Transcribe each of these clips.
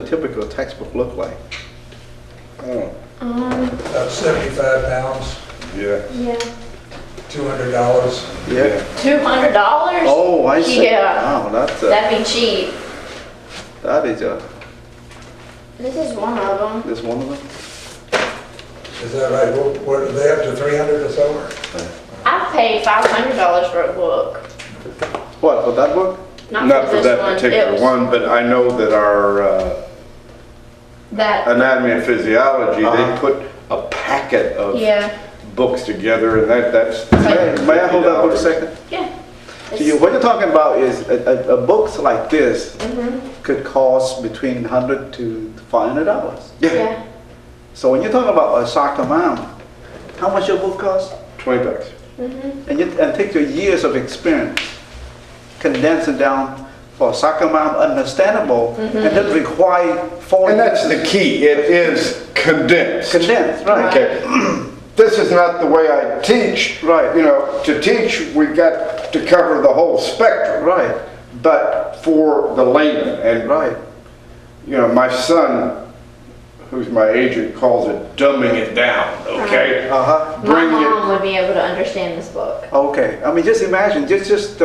typical textbook look like? About 75 pounds, Yeah. Yeah. $200. Yeah. $200? Oh, I see. Yeah. Wow, that's That'd be cheap. that is This is one of them. this one of them. Is that right? What, are they up to 300 or so? Or? I paid $500 for a book. What for that book? Not for this that one. It particular was one, but I know that our That. anatomy and physiology, Uh-huh. they put a packet of Yeah. books together, and that's. May I hold that for a second? Yeah. See, what you're talking about is a books like this Mhm. could cost between $100 to $500. Yeah. So when you're talking about a soccer mom, how much your book cost? $20. Mhm. And take your years of experience, condense it down for a soccer mom, understandable, and then require 4 And that's years. the key. It is condensed. Condensed, right? Okay. This is not the way I teach. Right. You know, to teach, we've got to cover the whole spectrum. Right, But for the layman, and right. you know, my son, who's my agent, calls it dumbing it down. Okay. Uh-huh. My Bring mom would be able to understand this book. Okay. I mean, just imagine, just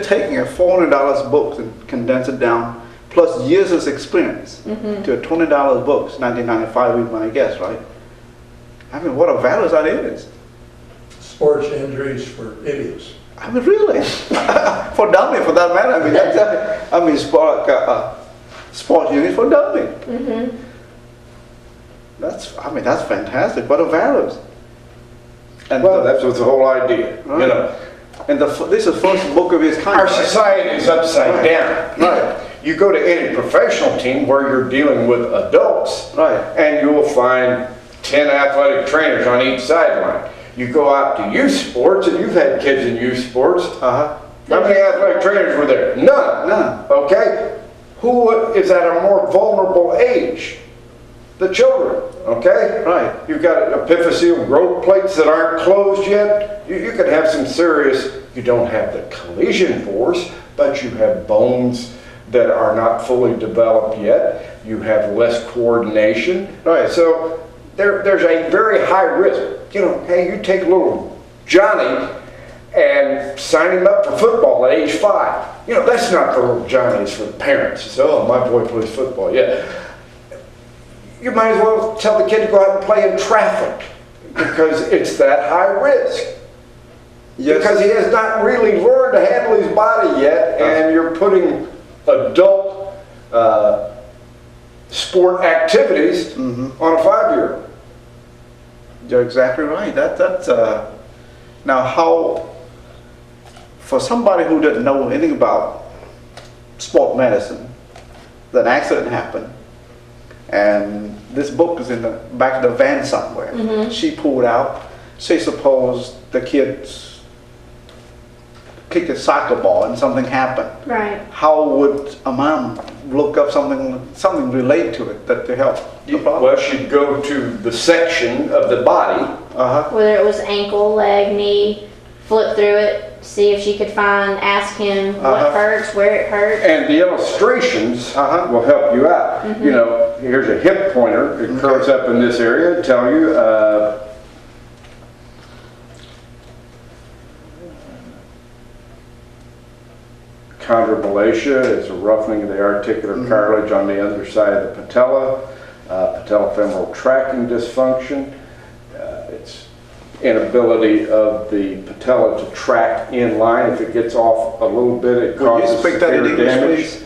taking a $400 book and condense it down, plus years of experience to a $20 book, 1995 would be my guess, right? I mean, what a value that is. Sports injuries for idiots. I mean, really, for dummy, for that matter. I mean, sports unit for dummy. Mhm. That's fantastic. What a values. And Well, that's what's the whole idea. Right. You know, and this is the first book of its kind. our right? society is upside Right. down. Right. You go to any professional team where you're dealing with adults, Right. and you'll find 10 athletic trainers on each sideline. You go out to youth sports, and you've had kids in youth sports. Uh-huh. How many athletic trainers were there? None. None. Okay? Who is at a more vulnerable age? The children. Okay? Right. You've got epiphyseal growth plates that aren't closed yet. You could have some serious, you don't have the collision force, but you have bones that are not fully developed yet. You have less coordination. Right. So there's a very high risk. You know, hey, you take little Johnny and sign him up for football at age 5. You know, that's not the little Johnny, it's for the parents. So, oh, my boy plays football, yeah. You might as well tell the kid to go out and play in traffic because it's that high risk. Yes. Because he has not really learned to handle his body yet, and you're putting adult sport activities on a 5-year-old. You're exactly right. That's now how for somebody who doesn't know anything about sport medicine, that accident happened, and this book is in the back of the van somewhere. She pulled out. Say suppose the kids kicked a soccer ball and something happened. Right. How would a mom look up something related to it that to help the problem? Well, she'd go to the section of the body. Uh-huh. Whether it was ankle, leg, knee, flip through it, see if she could ask him what hurts, where it hurts. And the illustrations will help you out. You know, here's a hip pointer. It curves up in this area. Tell you. Chondromalacia is a roughening of the articular cartilage on the underside of the patella. Patellofemoral tracking dysfunction. It's inability of the patella to track in line. If it gets off a little bit, it Would you causes speak that in severe English, damage. please?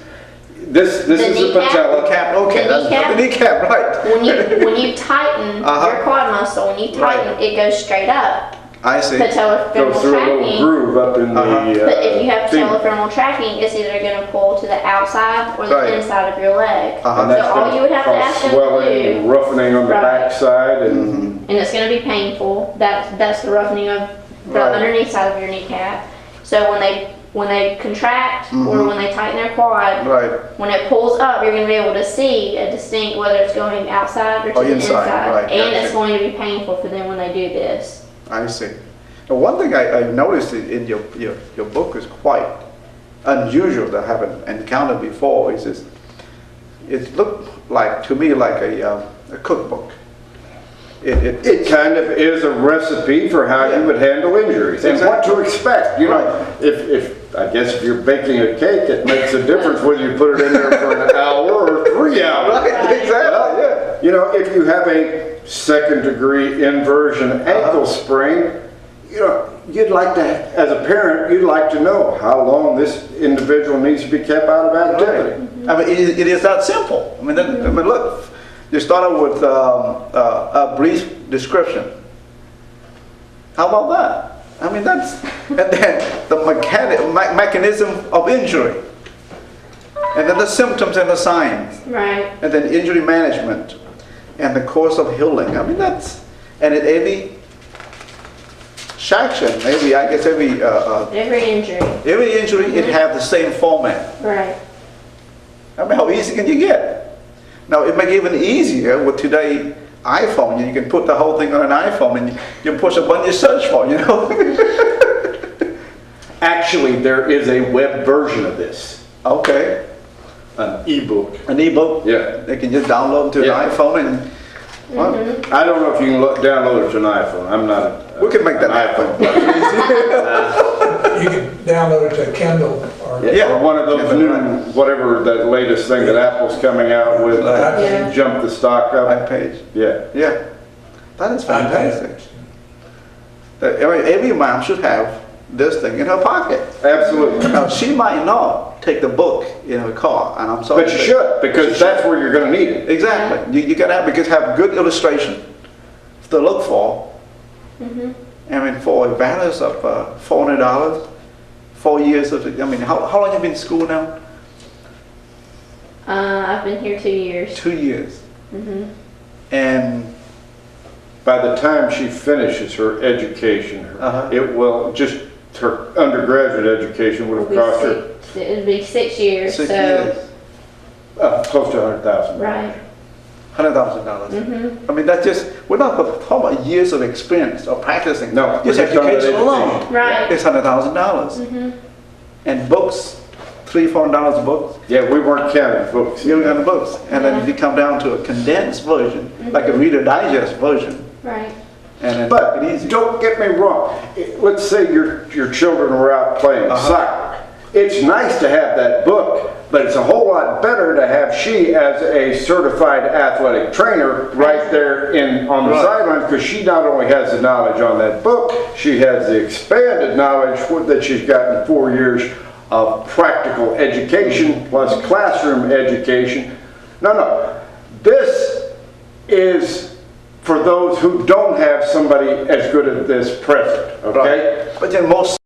This is the kneecap? patella. Kneecap, okay, The that's kneecap? the kneecap, right. When you tighten your quad muscle, when you tighten, it goes straight up. I see. Go Patellofemoral through a little tracking. groove up in the. But if you have femur. patellofemoral tracking, it's either going to pull to the outside or the Right. inside of your leg. Uh-huh. And So that's all gonna you would have to cause ask them to swelling do, and roughening on the Right. backside, and and it's going to be painful. That's the roughening of the Right. underneath side of your kneecap. So when they contract or when they tighten their quad, Right. when it pulls up, you're going to be able to see a distinct whether it's going outside or to Oh, the inside, right, and gotcha. it's going to be painful for them when they do this. I see. Now, one thing I noticed in your book is quite unusual that I haven't encountered before is this, it looked like, to me, like a cookbook. It kind of is a recipe for how you would handle injuries and what to expect. You know, Right. if I guess if you're baking a cake, it makes a difference whether you put it in there for an hour or 3 hours. Right, exactly, Well, yeah. you know, if you have a second-degree inversion ankle sprain, you know, you'd like to, as a parent, you'd like to know how long this individual needs to be kept out of activity. I mean, it is that simple. I mean, look, you start out with a brief description. How about that? I mean, that's, and then the mechanism of injury, and then the symptoms and the signs, Right. and then injury management, and the course of healing. I mean, that's, and at every section, every injury, it have the same format. Right. I mean, how easy can you get? Now, it make it even easier with today iPhone. You can put the whole thing on an iPhone and you push a button, you search for it, you know? Actually, there is a web version of this, Okay. an ebook. An ebook? Yeah. They can just download to Yeah. an iPhone and, well, I don't know if you can download it to an iPhone. I'm not. we can make that happen. You can download it to Kindle or. Yeah. Or one of those new, whatever the latest thing that Apple's coming out with, Yeah. jump the stock up. iPage. Yeah. Yeah. That is fantastic. Every mom should have this thing in her pocket. Absolutely. Now, she might not take the book in her car, and I'm sorry. But you to say- should, because that's where you're going to need it. Exactly. You gotta have, because have good illustration to look for. I mean, for a balance of $400, 4 years of, I mean, how long have you been in school now? I've been here 2 years. 2 years. And, By the time she finishes her education, it will just, her undergraduate education would have cost her It'd be 6 years. 6 so, years, close to $100,000. Right. $100,000. I mean, that's just, we're not talking about years of experience or practicing. No, Just we're just talking about education alone. education. Right. It's $100,000. And books, $300-400 a book. Yeah, we weren't counting books. You got the books. And then if you come down to a condensed version, like a Reader Digest version, Right. and then But make it easy. don't get me wrong. Let's say your children were out playing soccer. It's nice to have that book, but it's a whole lot better to have she as a certified athletic trainer right there on the Right. sidelines, because she not only has the knowledge on that book, she has the expanded knowledge that she's gotten 4 years of practical education plus classroom education. No. This is for those who don't have somebody as good at this present, okay? But then most